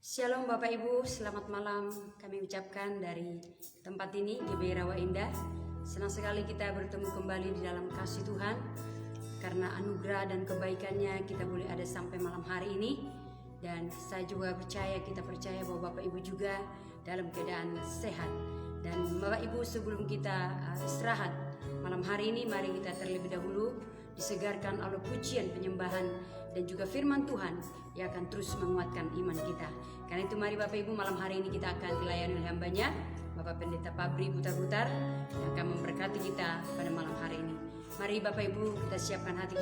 Shalom Bapak Ibu, selamat malam kami ucapkan dari tempat ini GBI Rawa Indah. Senang sekali kita bertemu kembali di dalam kasih Tuhan. Karena anugerah dan kebaikannya kita boleh ada sampai malam hari ini. Dan saya juga kita percaya bahwa Bapak Ibu juga dalam keadaan sehat. Dan Bapak Ibu, sebelum kita istirahat malam hari ini, mari kita terlebih dahulu disegarkan oleh pujian penyembahan dan juga firman Tuhan yang akan terus menguatkan iman kita. Karena itu mari Bapak Ibu, malam hari ini kita akan dilayani oleh hambanya Bapak Pendeta Pabri Butar-Butar yang akan memberkati kita pada malam hari ini. Mari Bapak Ibu, kita siapkan hati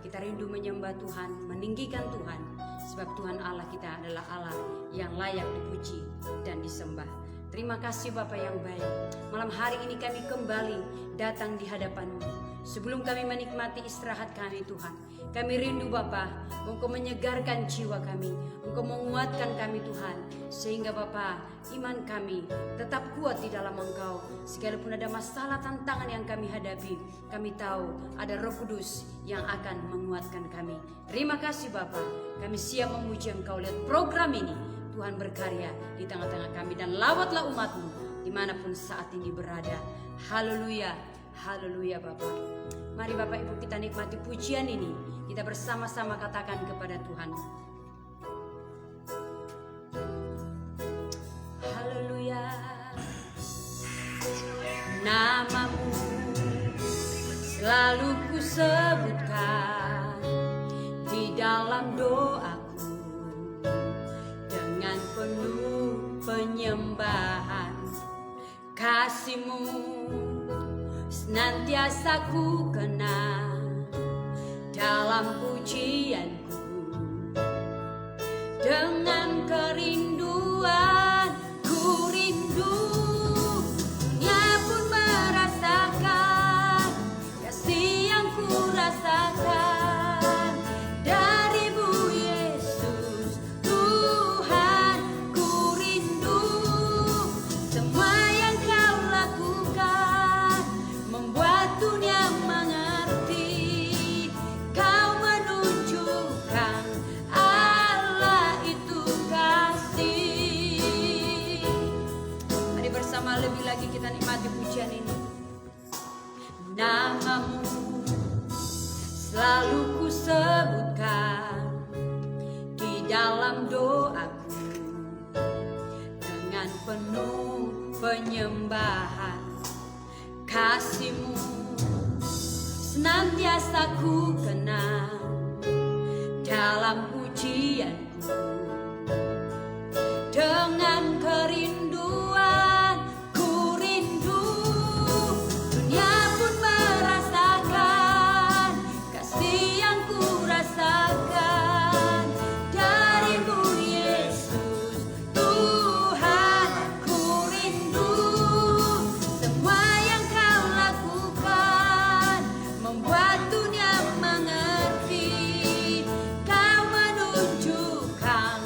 kita rindu menyembah Tuhan, meninggikan Tuhan, sebab Tuhan Allah kita adalah Allah yang layak dipuji dan disembah. Terima kasih Bapak yang baik. Malam hari ini kami kembali datang di hadapan-Mu. Sebelum kami menikmati istirahat kami Tuhan, kami rindu Bapa, Engkau menyegarkan jiwa kami, Engkau menguatkan kami Tuhan, sehingga Bapa, iman kami tetap kuat di dalam Engkau. Sekalipun ada masalah tantangan yang kami hadapi, kami tahu ada Roh Kudus yang akan menguatkan kami. Terima kasih Bapa, kami siap memuji Engkau. Lihat program ini, Tuhan berkarya di tengah-tengah kami, dan lawatlah umat-Mu dimanapun saat ini berada. Haleluya, haleluya Bapak. Mari Bapak Ibu, kita nikmati pujian ini. Kita bersama-sama katakan kepada Tuhan. Haleluya. Nama-Mu selalu ku sebutkan di dalam doaku, dengan penuh penyembahan. Kasih-Mu senantiasa ku kenang dalam pujianku, dengan kerinduan ku rindu dunia pun merasakan kasih yang ku rasakan darimu Yesus Tuhan. Ku rindu semua yang Kau lakukan membuat dunia mengerti Kau menunjukkan Allah itu kasih. Mari bersama lebih lagi kita nikmati pujian ini. Nama-Mu selalu ku sebutkan di dalam doaku, dengan penuh penyembahan. Kasih-Mu senantiasa ku kenang dalam pujianku, dengan kerinduan ku rindu dunia pun merasakan kasih yang ku rasakan darimu Yesus Tuhan. Ku rindu semua yang Kau lakukan membuat dunia mengerti Kau menunjukkan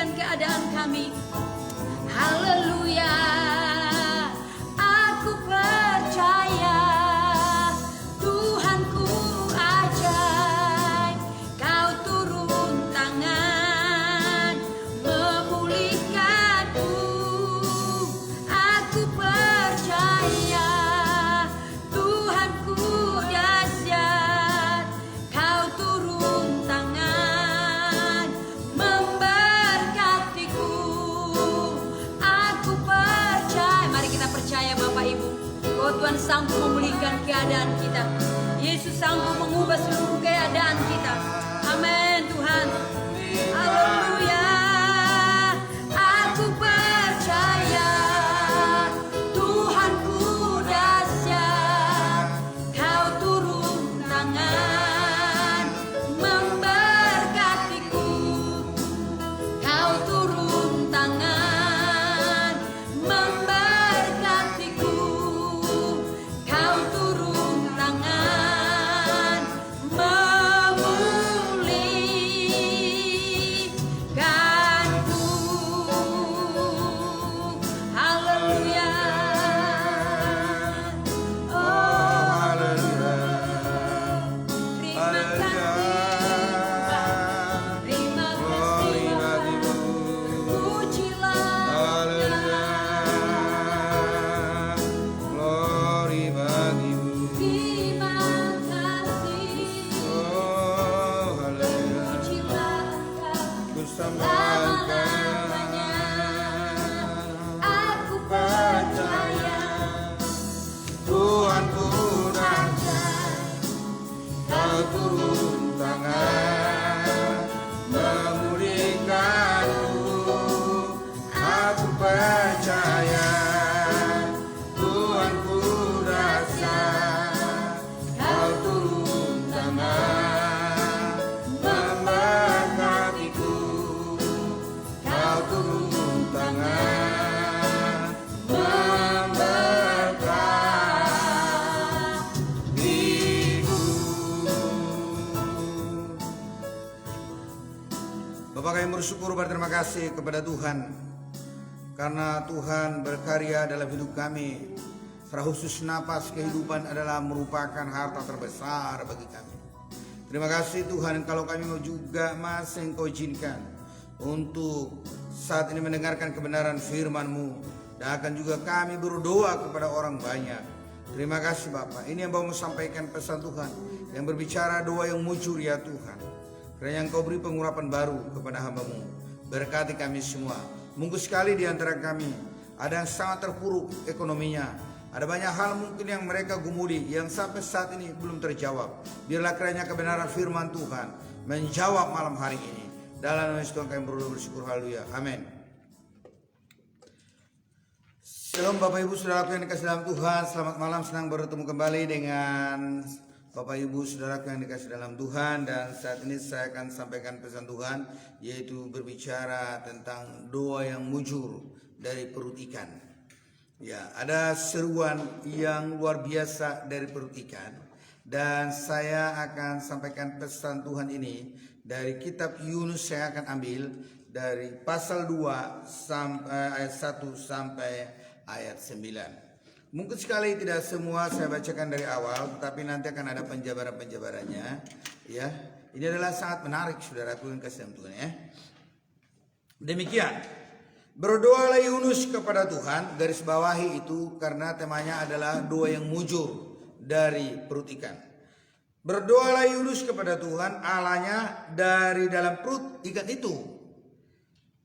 memulihkan keadaan kami. Haleluya. Aku percaya Tuhanku ajaib, Kau turun tangan memulihkanku. Aku percaya Tuhanku dahsyat, Kau turun tangan memberkatiku. Aku percaya. Mari kita percaya Bapak Ibu, bahwa Tuhan sanggup memulihkan keadaan kita. Yesus sanggup mengubah seluruh keadaan kita. Amin Tuhan. Haleluya. Aku percaya Tuhanku dahsyat, Kau turun tangan memberkatiku. Kau turun tangan memberkatiku. Kau turun tangan memulihkanku. Haleluya. Oh, terima kasih, terima kasih, pujilah Glory bagimu. terima kasih, Oh, haleluya. pujilah Ku sembahkan. selama-lamanya. Aku percaya Tuhanku ajaib, Kau turun tangan memulihkanku. Aku percaya Tuhanku dahsyat, Kau turun tangan memberkatiku. Kau turun tangan memberkatiku. Bapak kami bersyukur, berterima kasih kepada Tuhan karena Tuhan berkarya dalam hidup kami. Secara khusus napas kehidupan adalah merupakan harta terbesar bagi kami. Terima kasih Tuhan, kalau kami mau juga masih Engkau izinkan untuk saat ini mendengarkan kebenaran firman-Mu, dan akan juga kami berdoa kepada orang banyak. Terima kasih Bapak, ini yang mau sampaikan pesan Tuhan, yang berbicara doa yang mujur ya Tuhan. Kiranya Engkau beri pengurapan baru kepada hamba-Mu. Berkati kami semua. Mungkin sekali di antara kami ada yang sangat terpuruk ekonominya. Ada banyak hal mungkin yang mereka gumuli yang sampai saat ini belum terjawab. Biarlah kiranya kebenaran firman Tuhan menjawab malam hari ini. Dalam nama Yesus Tuhan kami berdoa bersyukur. Haleluya. Amin. Shalom Bapak Ibu Saudaraku yang dikasih dalam Tuhan. Selamat malam, senang bertemu kembali dengan Bapak Ibu Saudaraku yang dikasih dalam Tuhan. Dan saat ini saya akan sampaikan pesan Tuhan, yaitu berbicara tentang doa yang mujur dari perut ikan. Ya, ada seruan yang luar biasa dari perut ikan, dan saya akan sampaikan pesan Tuhan ini dari kitab Yunus. Saya akan ambil dari pasal 2 ayat 1 sampai ayat 9. Mungkin sekali tidak semua saya bacakan dari awal, tetapi nanti akan ada penjabaran-penjabarannya. Ya, ini adalah sangat menarik, saudaraku yang kasih dalam Tuhan ya. Demikian, berdoalah Yunus kepada Tuhan, garis bawahi itu karena temanya adalah doa yang mujur dari perut ikan. Berdoalah Yunus kepada Tuhan Allahnya dari dalam perut ikan itu.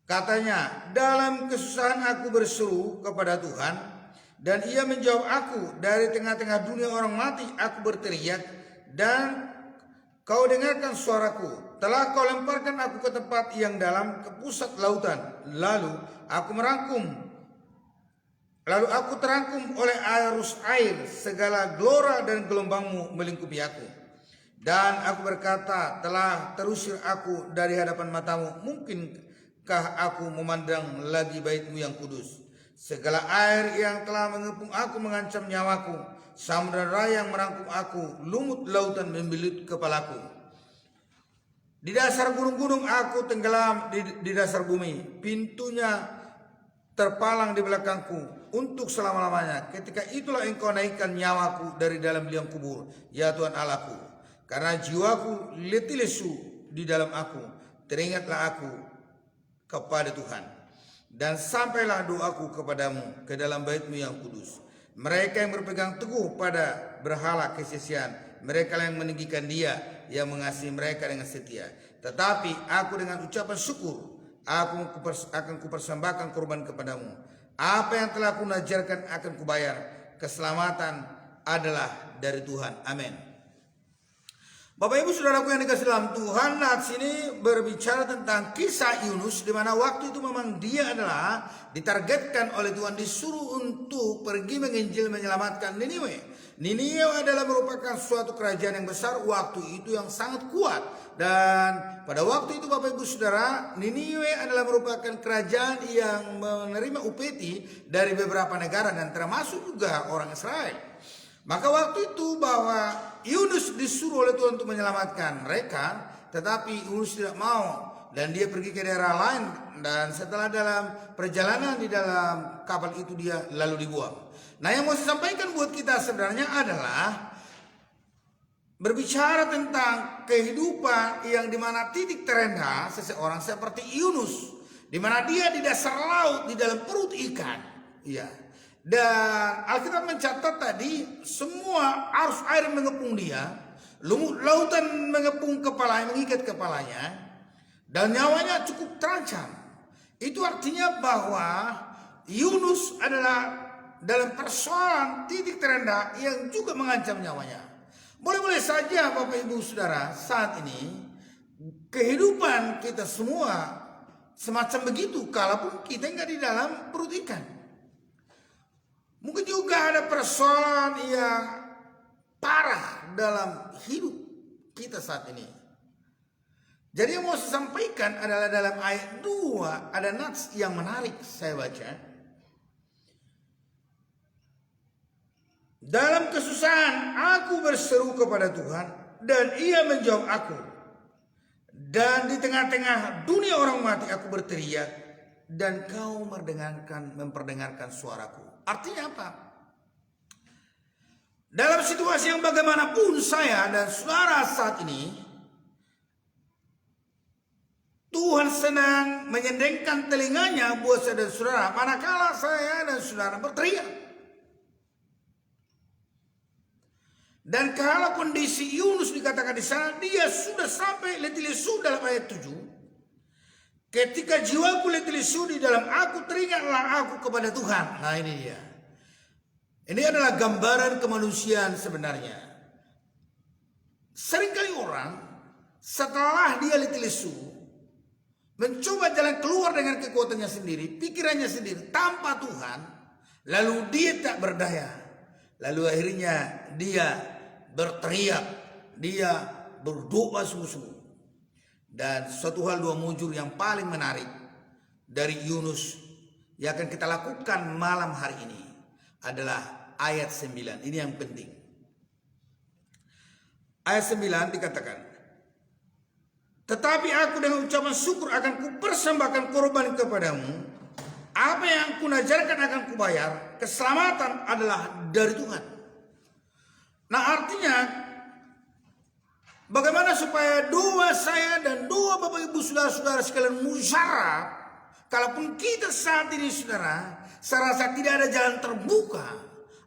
Katanya, dalam kesusahan aku berseru kepada Tuhan, dan ia menjawab aku. Dari tengah-tengah dunia orang mati aku berteriak, dan kau dengarkan suaraku. Telah kau lemparkan aku ke tempat yang dalam, ke pusat lautan. Lalu aku terangkum oleh arus air, segala gelora dan gelombangmu melingkupi aku. Dan aku berkata, telah terusir aku dari hadapan matamu, mungkinkah aku memandang lagi bait-Mu yang kudus? Segala air yang telah mengepung aku mengancam nyawaku, samudera raya yang merangkum aku, lumut lautan membelit kepalaku. Di dasar gunung-gunung aku tenggelam di dasar bumi. Pintunya terpalang di belakangku untuk selama-lamanya. Ketika itulah engkau naikkan nyawaku dari dalam liang kubur, ya Tuhan Allahku. Karena jiwaku letih lesu di dalam aku. Teringatlah aku kepada Tuhan. Dan sampailah doaku kepadamu ke dalam bait-Mu yang kudus. Mereka yang berpegang teguh pada berhala kesia-siaan, mereka yang meninggikan Dia yang mengasihi mereka dengan setia. Tetapi aku dengan ucapan syukur, aku akan kupersembahkan korban kepadamu. Apa yang telah kunajarkan akan kubayar. Keselamatan adalah dari Tuhan. Amin. Bapak Ibu Saudaraku yang dikasihi dalam Tuhan, nah sini berbicara tentang kisah Yunus, di mana waktu itu memang dia adalah ditargetkan oleh Tuhan, disuruh untuk pergi menginjil menyelamatkan Niniwe. Niniwe adalah merupakan suatu kerajaan yang besar waktu itu yang sangat kuat. Dan pada waktu itu Bapak Ibu Saudara, Niniwe adalah merupakan kerajaan yang menerima upeti dari beberapa negara dan termasuk juga orang Israel. Maka waktu itu bahwa Yunus disuruh oleh Tuhan untuk menyelamatkan mereka, tetapi Yunus tidak mau dan dia pergi ke daerah lain, dan setelah dalam perjalanan di dalam kapal itu dia lalu dibuang. Nah, yang mau saya sampaikan buat kita sebenarnya adalah berbicara tentang kehidupan yang dimana titik terendah seseorang seperti Yunus, dimana dia di dasar laut di dalam perut ikan, ya. Dan Alkitab mencatat tadi semua arus air mengepung dia, lumut lautan mengepung kepalanya, mengikat kepalanya, dan nyawanya cukup terancam. Itu artinya bahwa Yunus adalah dalam persoalan titik terendah yang juga mengancam nyawanya. Boleh-boleh saja Bapak Ibu Saudara, saat ini kehidupan kita semua semacam begitu, kalaupun kita nggak di dalam perut ikan. Mungkin juga ada persoalan yang parah dalam hidup kita saat ini. Jadi yang mau saya sampaikan adalah dalam ayat 2 ada nats yang menarik saya baca. Dalam kesusahan aku berseru kepada Tuhan dan Ia menjawab aku. Dan di tengah-tengah dunia orang mati aku berteriak dan kau memperdengarkan suaraku. Artinya apa? Dalam situasi yang bagaimanapun saya dan saudara saat ini, Tuhan senang menyendengkan telinganya buat saya dan saudara manakala saya dan saudara berteriak. Dan kalau kondisi Yunus dikatakan di sana, dia sudah sampai letih lesu dalam ayat 7. Ketika jiwaku letih lesu di dalam aku, teringatlah aku kepada Tuhan. Nah ini dia. Ini adalah gambaran kemanusiaan sebenarnya. Seringkali orang setelah dia letih lesu, mencoba jalan keluar dengan kekuatannya sendiri, pikirannya sendiri, tanpa Tuhan, lalu dia tak berdaya. Lalu akhirnya dia berteriak, dia berdoa sungguh-sungguh. Dan suatu hal dua mujur yang paling menarik dari Yunus yang akan kita lakukan malam hari ini adalah ayat 9. Ini yang penting. Ayat 9 dikatakan, tetapi aku dengan ucapan syukur akan kupersembahkan korban kepadamu. Apa yang kunajarkan akan kubayar. Keselamatan adalah dari Tuhan. Nah artinya, bagaimana supaya doa saya dan doa Bapak Ibu Saudara-saudara sekalian musyarat, kalaupun kita saat ini saudara, saya rasa tidak ada jalan terbuka,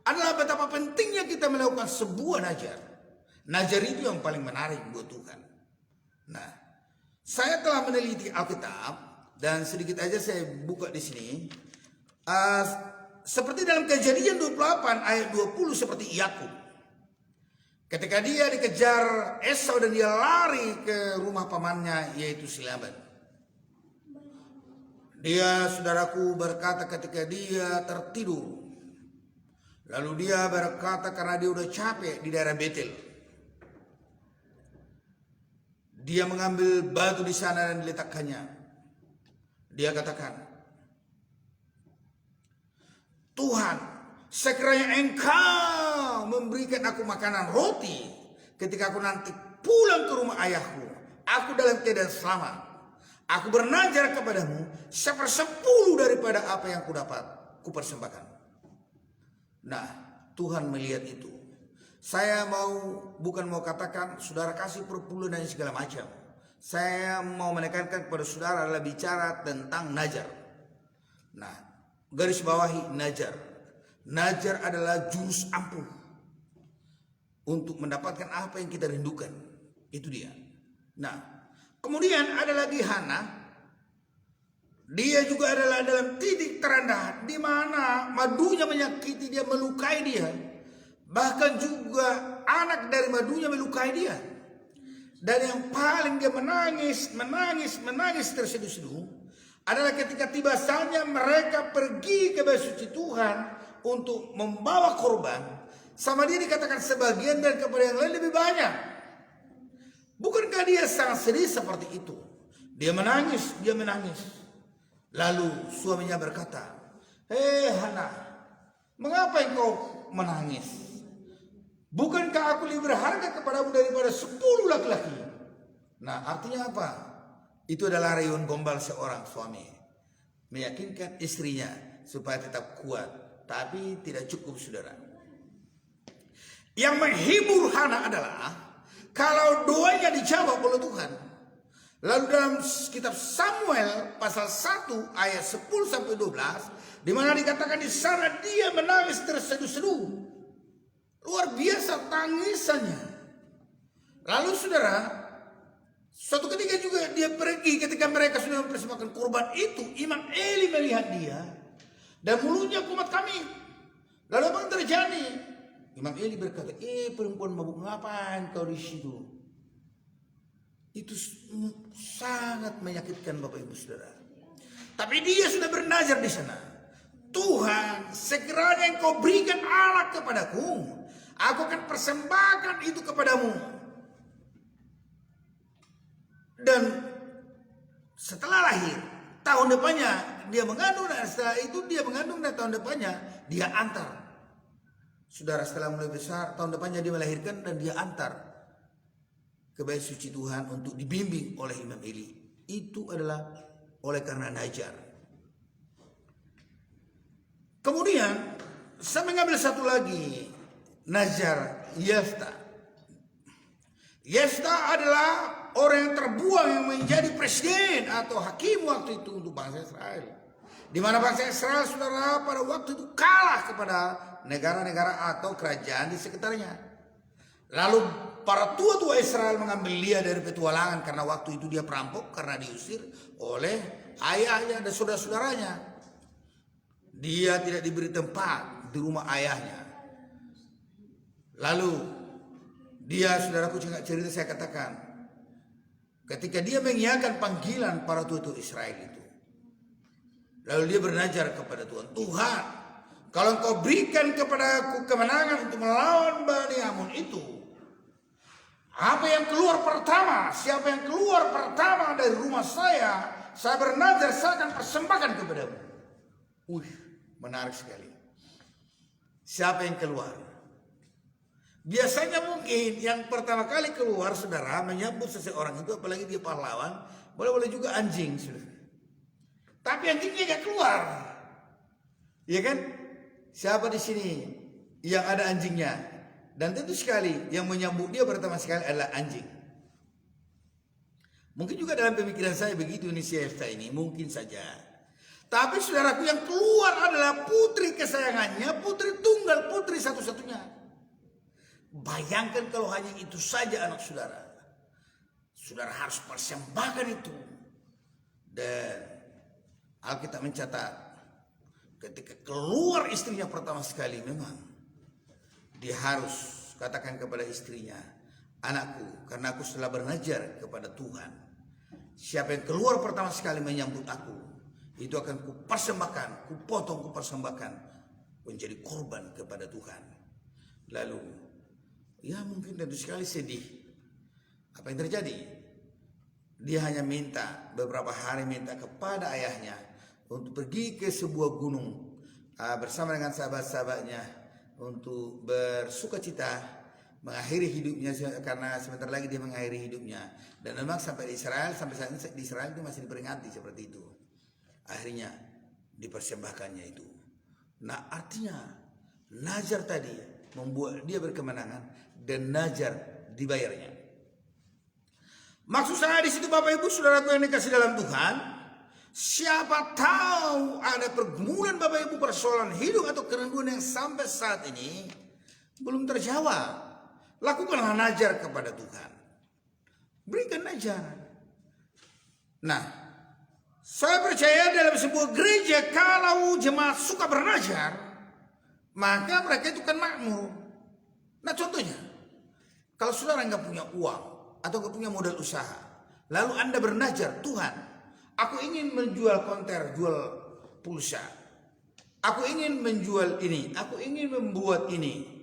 adalah betapa pentingnya kita melakukan sebuah najar. Najar itu yang paling menarik buat Tuhan. Nah, saya telah meneliti Alkitab dan sedikit aja saya buka di sini. Seperti dalam Kejadian 28 ayat 20 seperti Yakub. Ketika dia dikejar Esau dan dia lari ke rumah pamannya yaitu si Laban. Dia saudaraku berkata ketika dia tertidur. Lalu dia berkata karena dia udah capek di daerah Betel. Dia mengambil batu di sana dan diletakkannya. Dia katakan, Tuhan, sekiranya Engkau memberikan aku makanan roti ketika aku nanti pulang ke rumah ayahku, aku dalam keadaan selamat. Aku bernazar kepadamu 1/10 daripada apa yang kudapat, kupersembahkan. Nah, Tuhan melihat itu. Saya bukan mau katakan saudara kasih perpuluhan dan segala macam. Saya mau menekankan kepada saudara adalah bicara tentang nazar. Nah, garis bawahi nazar. Nazar adalah jurus ampuh untuk mendapatkan apa yang kita rindukan. Itu dia. Nah, kemudian ada lagi Hana. Dia juga adalah dalam titik terendah di mana madunya menyakiti dia, melukai dia. Bahkan juga anak dari madunya melukai dia. Dan yang paling dia menangis terseduh-seduh adalah ketika tiba saatnya mereka pergi ke bait suci Tuhan untuk membawa korban. Sama dia dikatakan sebagian dan kepada yang lain lebih banyak. Bukankah dia sangat sedih seperti itu? Dia menangis. Lalu suaminya berkata, "Hei Hana, mengapa engkau menangis? Bukankah aku lebih berharga kepadamu daripada 10 laki-laki?" Nah, artinya apa? Itu adalah rayuan gombal seorang suami. Meyakinkan istrinya supaya tetap kuat. Tapi tidak cukup, saudara. Yang menghibur Hana adalah kalau doanya dijawab oleh Tuhan. Lalu dalam kitab Samuel pasal 1 ayat 10-12, di mana dikatakan di sana dia menangis terseduh-seduh. Luar biasa tangisannya. Lalu saudara, suatu ketika juga dia pergi ketika mereka sudah mempersembahkan korban itu. Imam Eli melihat dia dan mulutnya kumat kami. Lalu apa yang terjadi? Imam Eli berkata, perempuan mabuk, ngapain kau di situ? Itu sangat menyakitkan Bapak Ibu Saudara. Tapi dia sudah bernazar di sana. Tuhan, sekiranya engkau berikan anak kepadaku, aku akan persembahkan itu kepadamu. Dan setelah lahir, tahun depannya dia mengandung, dan setelah itu dia mengandung, dan tahun depannya dia antar. Saudara, setelah mulai besar, tahun depannya dia melahirkan dan dia antar ke bait suci Tuhan untuk dibimbing oleh Imam Eli. Itu adalah oleh karena nazar. Kemudian saya mengambil satu lagi, nazar Yefta. Yefta adalah orang yang terbuang yang menjadi presiden atau hakim waktu itu untuk bangsa Israel. Di mana bangsa Israel, saudara, pada waktu itu kalah kepada negara-negara atau kerajaan di sekitarnya. Lalu para tua-tua Israel mengambil dia dari petualangan karena waktu itu dia perampok karena diusir oleh ayahnya dan saudara-saudaranya. Dia tidak diberi tempat di rumah ayahnya. Lalu dia, saudaraku, cerita saya katakan, ketika dia mengiyakan panggilan para tua-tua Israel itu, lalu dia bernazar kepada Tuhan, "Tuhan, kalau engkau berikan kepadaku kemenangan untuk melawan Bani Amun itu, apa yang keluar pertama, siapa yang keluar pertama dari rumah saya bernazar, saya akan persembahkan kepadamu." Menarik sekali. Siapa yang keluar? Biasanya mungkin yang pertama kali keluar, saudara, menyambut seseorang itu, apalagi dia pahlawan, boleh-boleh juga anjing, saudara. Tapi anjingnya gak keluar, ya kan? Siapa di sini yang ada anjingnya? Dan tentu sekali yang menyambut dia pertama sekali adalah anjing. Mungkin juga dalam pemikiran saya begitu ini Yefta ini, mungkin saja. Tapi saudaraku, yang keluar adalah putri kesayangannya, putri tunggal, putri satu-satunya. Bayangkan kalau hanya itu saja anak saudara. Saudara harus persembahkan itu. Dan Alkitab mencatat, ketika keluar istrinya pertama sekali, memang dia harus katakan kepada istrinya, "Anakku, karena aku telah bernazar kepada Tuhan, siapa yang keluar pertama sekali menyambut aku, itu akan kupersembahkan, kupersembahkan menjadi korban kepada Tuhan." Lalu, ya mungkin tentu sekali sedih. Apa yang terjadi? Dia hanya minta, beberapa hari minta kepada ayahnya untuk pergi ke sebuah gunung bersama dengan sahabat-sahabatnya untuk bersuka cita mengakhiri hidupnya, karena sebentar lagi dia mengakhiri hidupnya. Dan memang sampai di Israel, sampai saat ini di Israel itu masih diperingati seperti itu. Akhirnya dipersembahkannya itu. Nah, artinya nazar tadi membuat dia berkemenangan dan nazar dibayarnya. Maksud saya di situ Bapak Ibu Saudaraku yang dikasih dalam Tuhan, siapa tahu ada pergumulan Bapak Ibu, persoalan hidup atau kerinduan yang sampai saat ini belum terjawab. Lakukanlah nazar kepada Tuhan. Berikan nazar. Nah, saya percaya dalam sebuah gereja kalau jemaat suka bernazar, maka mereka itu kan makmur. Nah, contohnya, kalau saudara nggak punya uang atau nggak punya modal usaha, lalu Anda bernazar, Tuhan, aku ingin menjual konter, jual pulsa. Aku ingin menjual ini, aku ingin membuat ini.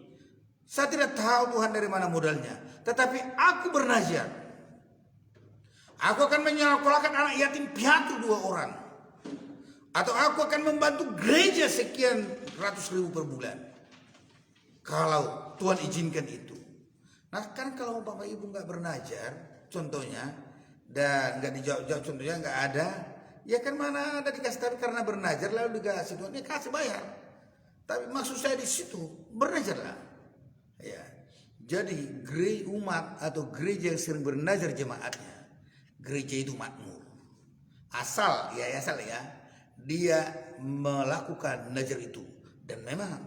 Saya tidak tahu Tuhan dari mana modalnya, tetapi aku bernazar. Aku akan menyekolahkan anak yatim piatu 2 orang. Atau aku akan membantu gereja sekian ratus ribu per bulan. Kalau Tuhan izinkan itu. Nah, kan kalau Bapak Ibu nggak bernazar, contohnya, dan nggak dijawab-jawab, contohnya nggak ada, ya kan mana ada dikasih, tapi karena bernazar lalu dikasih Tuhan, ya kasih bayar. Tapi maksud saya di situ bernazarlah. Ya, jadi umat atau gereja yang sering bernazar jemaatnya, gereja itu makmur. Asal ya, dia melakukan nazar itu. Dan memang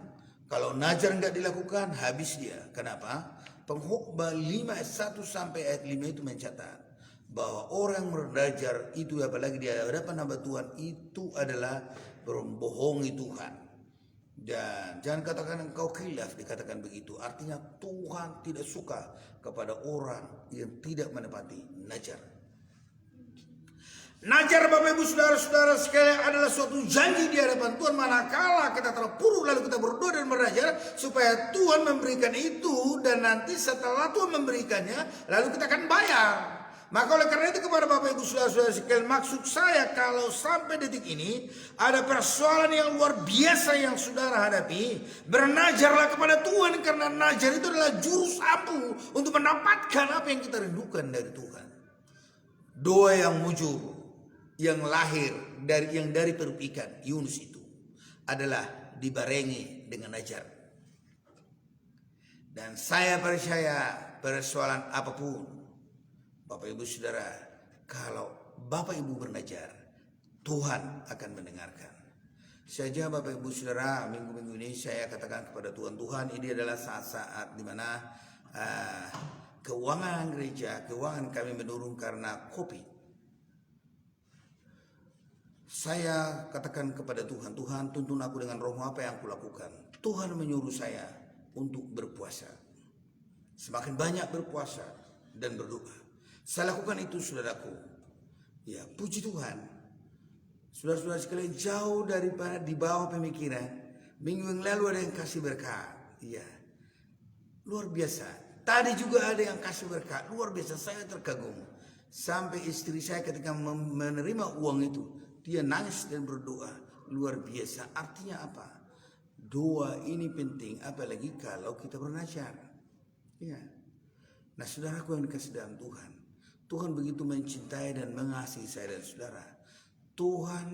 kalau nazar nggak dilakukan, habis dia. Kenapa? Pengkhotbah 5 ayat 1 sampai ayat 5 itu mencatat bahwa orang bernazar itu, apalagi di hadapan hamba Tuhan, itu adalah membohongi Tuhan. Dan jangan katakan engkau khilaf, dikatakan begitu. Artinya Tuhan tidak suka kepada orang yang tidak menepati nazar. Nazar Bapak Ibu Saudara-saudara sekalian adalah suatu janji di hadapan Tuhan, manakala kita terpuruk lalu kita berdoa dan bernazar supaya Tuhan memberikan itu, dan nanti setelah Tuhan memberikannya lalu kita akan bayar. Maka oleh karena itu kepada Bapak Ibu Saudara-saudara sekalian, maksud saya kalau sampai detik ini ada persoalan yang luar biasa yang saudara hadapi, bernazarlah kepada Tuhan, karena nazar itu adalah jurus ampuh untuk mendapatkan apa yang kita rindukan dari Tuhan. Doa yang mujur, yang lahir dari perut ikan Yunus itu adalah dibarengi dengan nazar. Dan saya percaya persoalan apapun Bapak Ibu Saudara, kalau Bapak Ibu bernazar, Tuhan akan mendengarkan. Saja Bapak Ibu Saudara, minggu-minggu ini saya katakan kepada Tuhan, Tuhan, ini adalah saat-saat di mana keuangan gereja, keuangan kami menurun karena COVID. Saya katakan kepada Tuhan, Tuhan tuntun aku dengan roh, apa yang aku lakukan. Tuhan menyuruh saya untuk berpuasa. Semakin banyak berpuasa dan berdoa. Saya lakukan itu, saudaraku. Ya, puji Tuhan. Saudara-saudara sekalian, jauh daripada di bawah pemikiran. Minggu yang lalu ada yang kasih berkat. Ya, luar biasa. Tadi juga ada yang kasih berkat. Luar biasa, saya terkagum. Sampai istri saya ketika menerima uang itu, dia nangis dan berdoa. Luar biasa. Artinya apa? Doa ini penting, apalagi kalau kita bernazar. Ya. Nah, saudaraku yang dikasih dalam Tuhan, Tuhan begitu mencintai dan mengasihi saya dan saudara. Tuhan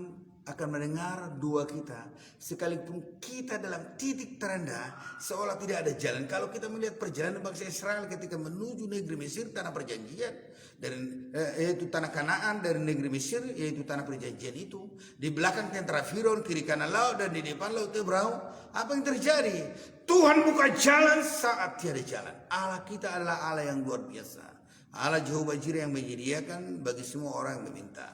akan mendengar doa kita sekalipun kita dalam titik terendah, seolah tidak ada jalan. Kalau kita melihat perjalanan bangsa Israel ketika menuju negeri Mesir, tanah perjanjian, dan yaitu tanah Kanaan, dari negeri Mesir yaitu tanah perjanjian itu, di belakang tentara Firaun, kiri kanan laut, dan di depan laut Tebrau, apa yang terjadi? Tuhan buka jalan saat tiada jalan. Allah kita adalah Allah yang luar biasa. Allah Jehovah Jireh yang menyediakan bagi semua orang yang meminta.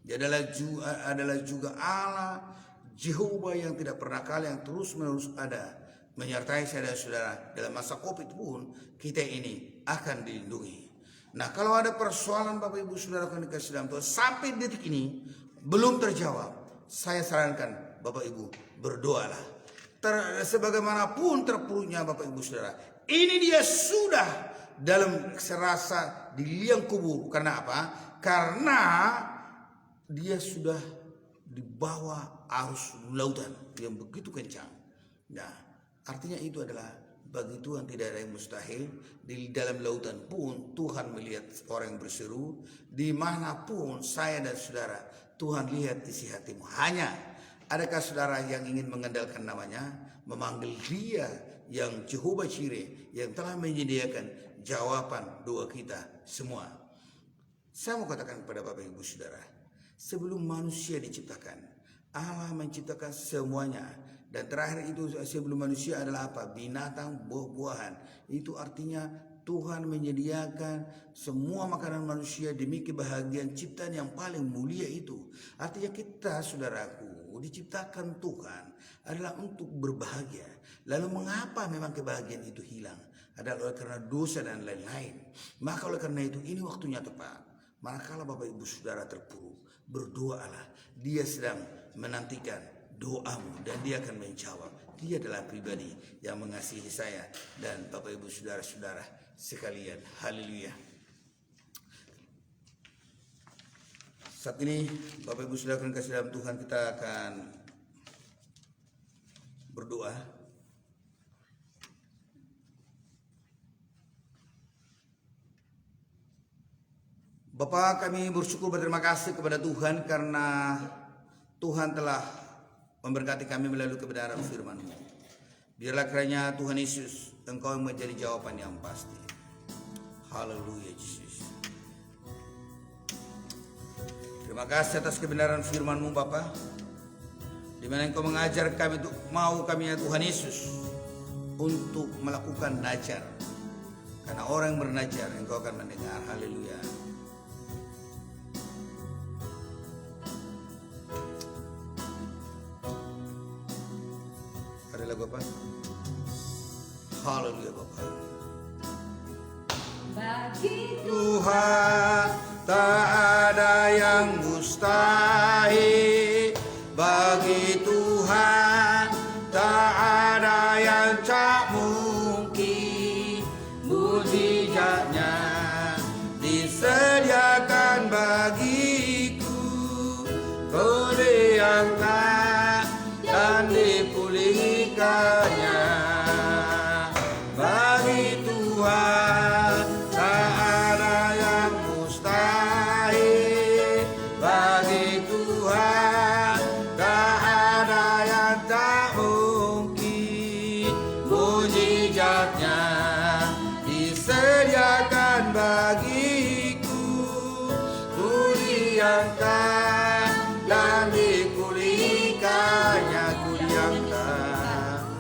Dia adalah juga Allah Jehovah yang tidak pernah kalah, yang terus menerus ada menyertai saya dan saudara. Dalam masa COVID pun kita ini akan dilindungi. Nah, kalau ada persoalan Bapak Ibu Saudara yang dikasih dalam Tuhan sampai detik ini belum terjawab, saya sarankan Bapak Ibu berdoalah. Sebagaimanapun terpuruknya Bapak Ibu Saudara, ini dia sudah dalam serasa di liang kubur. Karena apa? Karena dia sudah di bawah arus lautan yang begitu kencang. Nah, artinya itu adalah Bagi Tuhan tidak ada yang mustahil. Di dalam lautan pun Tuhan melihat orang yang berseru. Dimanapun saya dan saudara, Tuhan lihat isi hatimu. Hanya adakah saudara yang ingin mengandalkan namanya, memanggil Dia yang Jehovah Jireh, yang telah menyediakan jawaban doa kita semua. Saya mau katakan kepada Bapak Ibu Saudara, sebelum manusia diciptakan, Allah menciptakan semuanya. Dan terakhir itu sebelum manusia adalah apa? Binatang, buah-buahan. Itu artinya Tuhan menyediakan semua makanan manusia demi kebahagiaan ciptaan yang paling mulia itu. Artinya kita, saudaraku, diciptakan Tuhan adalah untuk berbahagia. Lalu mengapa memang kebahagiaan itu hilang? Adalah karena dosa dan lain-lain. Maka oleh karena itu ini waktunya tepat. Manakala Bapak Ibu Saudara terpuruk, berdoalah. Dia sedang menantikan doamu dan Dia akan menjawab. Dia adalah pribadi yang mengasihi saya dan Bapak Ibu Saudara-saudara sekalian. Haleluya. Saat ini Bapak Ibu Saudara yang kasih dalam Tuhan, kita akan berdoa. Bapa, kami bersyukur berterima kasih kepada Tuhan karena Tuhan telah memberkati kami melalui kebenaran firman-Mu. Biarlah kiranya Tuhan Yesus, Engkau yang menjadi jawaban yang pasti. Haleluya Yesus. Terima kasih atas kebenaran firman-Mu Bapa, di mana Engkau mengajar kami untuk mau kami ya Tuhan Yesus untuk melakukan najar. Karena orang yang bernajar Engkau akan mendengar. Haleluya. Bapak. Haleluya Bapak. Bagi Tuhan tak ada yang mustahil. Bagi Tuhan tak ada yang tak mungkin. Mujizatnya disediakan bagiku. Kau diangkat dan dipulihkan. Bagi Tuhan tak ada yang mustahil. Bagi Tuhan tak ada yang tak mungkin. Mujizatnya disediakan bagiku. Ku diangkat dan dipulihkannya. Ku diangkat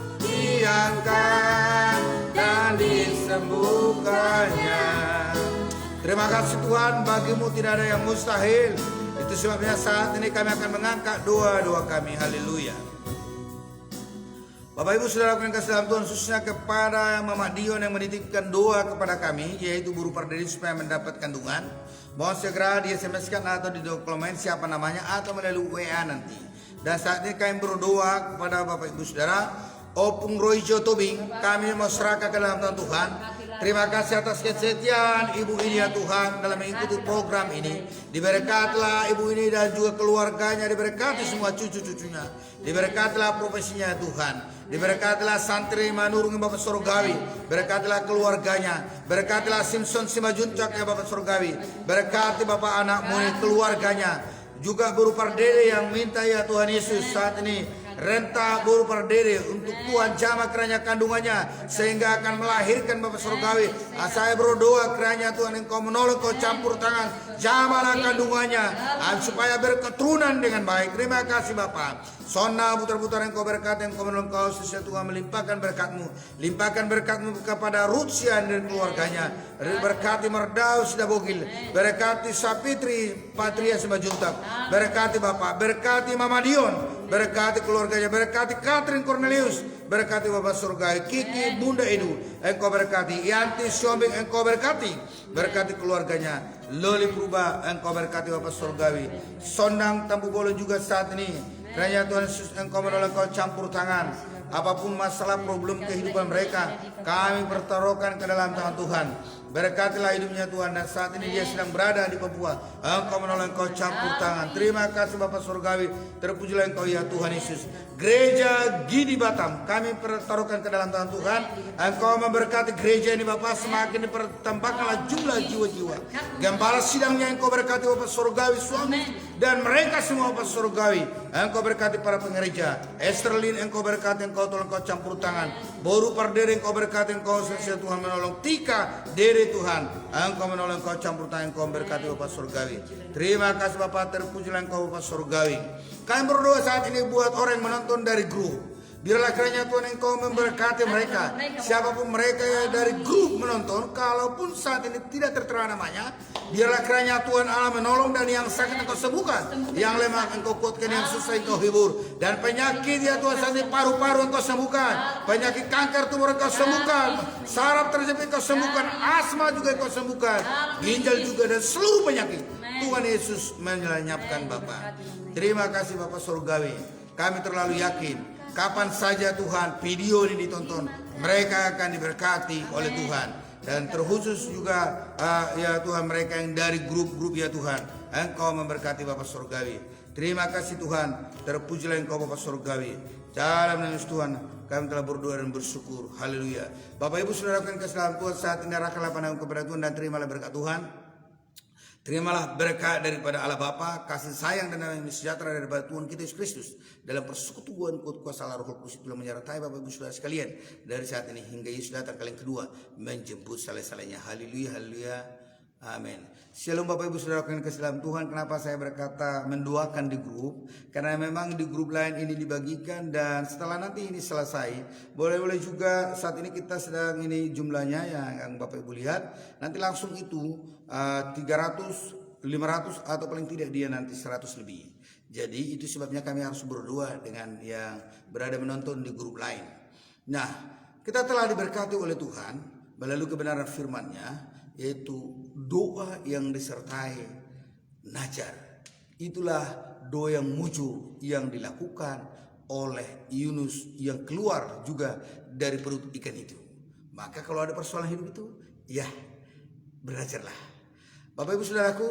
dan disembuhkannya. Terima kasih Tuhan, bagimu tidak ada yang mustahil. Itu sebabnya saat ini kami akan mengangkat doa-doa kami. Haleluya. Bapak Ibu Saudara yang kasih dalam Tuhan, khususnya kepada Mama Dion yang menitipkan doa kepada kami, yaitu buru perdiri supaya mendapat kandungan. Mohon segera di SMS-kan atau di dokumen siapa namanya atau melalui WA nanti. Dan saat ini kami berdoa kepada Bapak Ibu Saudara, Opung Roijo Tobing, kami mau serahkan ke dalam tangan Tuhan. Terima kasih atas kesetiaan Ibu ini ya Tuhan dalam mengikuti program ini. Diberkatilah Ibu ini dan juga keluarganya, diberkati semua cucu-cucunya. Diberkatilah profesinya ya Tuhan. Diberkatilah santri Manurung Bapak Surgawi. Berkatilah keluarganya. Berkatilah Simpson Simajuncak ya Bapak Surgawi. Berkati Bapak anak Muni keluarganya. Juga buru pardede yang minta ya Tuhan Yesus saat ini renta buru perdiri untuk Tuhan jama kiranya kandungannya sehingga akan melahirkan Bapak Surgawi. Saya berdoa kiranya Tuhan Engkau menolong, Kau campur tangan, jamalah kandungannya supaya berketurunan dengan baik. Terima kasih Bapak. Sona putar-putar Engkau berkat, Engkau menolong, Kau sesuai Tuhan melimpahkan berkat-Mu. Limpahkan berkat-Mu kepada Rutsian dan keluarganya. Berkati Merdaus Dabogil, berkati Sapitri Patria Semajuntak, berkati Bapak, berkati Mama Dion, berkati keluarganya, berkati Catherine Cornelius, berkati Bapak Surgawi, Kiki Bunda Edu, Engkau berkati Yanti Siombing, Engkau berkati keluarganya, Loli Purba, Engkau berkati Bapak Surgawi, Sondang Tampu Bolo juga saat ini, kiranya Tuhan Yesus Engkau menolong, Engkau campur tangan, apapun masalah problem kehidupan mereka, kami pertaruhkan ke dalam tangan Tuhan. Berkatilah hidupnya Tuhan, dan saat ini dia sedang berada di Papua. Engkau menolong, Engkau campur tangan. Terima kasih Bapa Surgawi, terpujilah Engkau ya Tuhan Yesus. Gereja Gidi Batam kami pertaruhkan ke dalam tangan Tuhan. Engkau memberkati gereja ini Bapak, semakin dipertambahkanlah jumlah jiwa-jiwa. Gembala sidangnya Engkau berkati Bapak Surgawi, suami dan mereka semua Bapak Surgawi. Engkau berkati para pengereja. Esterlin Engkau berkati, Engkau tolong, Engkau campur tangan. Boru Pardere Engkau berkati, Engkau setia Tuhan menolong. Tika Dere Tuhan, Engkau menolong, Engkau campur tangan, Engkau berkati Bapak Surgawi. Terima kasih Bapak, terpujilah Engkau Bapak Surgawi. Kami berdoa saat ini buat orang yang menonton dari grup. Biarlah kiranya Tuhan Engkau memberkati mereka. Siapapun mereka yang dari grup menonton, kalaupun saat ini tidak tertera namanya, biarlah kiranya Tuhan Allah menolong, dan yang sakit Engkau sembuhkan, yang lemah Engkau kuatkan, yang susah Engkau hibur, dan penyakit ya Tuhan saat ini paru-paru Engkau sembuhkan, penyakit kanker tumor Engkau sembuhkan, saraf terjepit Engkau sembuhkan, asma juga Engkau sembuhkan, ginjal juga, dan seluruh penyakit Tuhan Yesus menyelamatkan Bapak. Terima kasih Bapak Surgawi. Kami terlalu yakin kapan saja Tuhan video ini ditonton, mereka akan diberkati oleh Tuhan. Dan terkhusus juga ya Tuhan, mereka yang dari grup-grup ya Tuhan, Engkau memberkati Bapak Surgawi. Terima kasih Tuhan, terpujilah Engkau Bapak Surgawi. Dalam nama Tuhan kami telah berdoa dan bersyukur. Haleluya. Bapak Ibu Saudara yang keselamatan Tuhan, saat ini arahkanlah pandangan kepada Tuhan dan terimalah berkat Tuhan. Terimalah berkat daripada Allah Bapa, kasih sayang dan damai sejahtera daripada Tuhan kita Yesus Kristus, dalam persekutuan kuasa Allah Roh Kudus telah menyertai Bapak Ibu Saudara sekalian dari saat ini hingga Yesus datang kali yang kedua menjemput saleh-salehnya. Haleluya, haleluya, amin. Shalom Bapak Ibu Saudara yang keselamatan Tuhan. Kenapa saya berkata mendoakan di grup? Karena memang di grup lain ini dibagikan, dan setelah nanti ini selesai, boleh-boleh juga saat ini kita sedang ini jumlahnya yang Bapak Ibu lihat, nanti langsung itu 300, 500 atau paling tidak dia nanti 100 lebih. Jadi itu sebabnya kami harus berdoa dengan yang berada menonton di grup lain. Nah, kita telah diberkati oleh Tuhan melalui kebenaran firman-Nya, yaitu doa yang disertai najar. Itulah doa yang mujur yang dilakukan oleh Yunus yang keluar juga dari perut ikan itu. Maka kalau ada persoalan hidup itu, ya belajarlah. Bapak Ibu Saudaraku,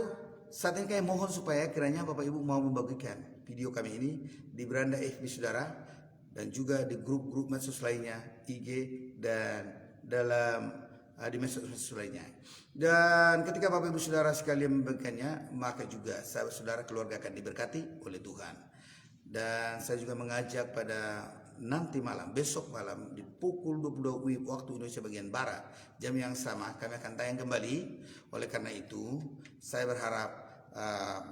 saat ini kami mohon supaya kiranya Bapak Ibu mau membagikan video kami ini di beranda FB Saudara, dan juga di grup-grup medsos lainnya, IG, dan dalam di medsos lainnya. Dan ketika Bapak Ibu Saudara sekalian membagikannya, maka juga saudara keluarga akan diberkati oleh Tuhan. Dan saya juga mengajak pada nanti malam, besok malam di pukul 22 WIB waktu Indonesia bagian Barat, jam yang sama kami akan tayang kembali. Oleh karena itu saya berharap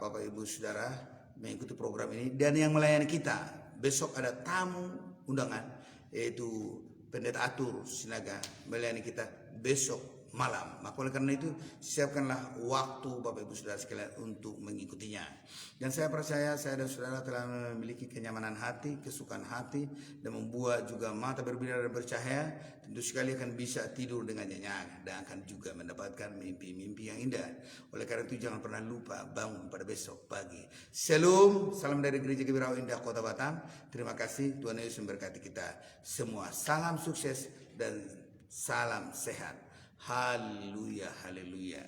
Bapak Ibu Saudara mengikuti program ini, dan yang melayani kita besok ada tamu undangan, yaitu Pendeta Atur Sinaga melayani kita besok malam. Maka oleh karena itu siapkanlah waktu Bapak Ibu Saudara sekalian untuk mengikutinya. Dan saya percaya saya dan saudara telah memiliki kenyamanan hati, kesukaan hati, dan membuat juga mata berbinar dan bercahaya. Tentu sekali akan bisa tidur dengan nyenyak, dan akan juga mendapatkan mimpi-mimpi yang indah. Oleh karena itu jangan pernah lupa bangun pada besok pagi. Shalom, salam dari Gereja GBI Rawa Indah Kota Batam. Terima kasih, Tuhan Yesus memberkati kita semua. Salam sukses dan salam sehat. Haleluya, haleluya.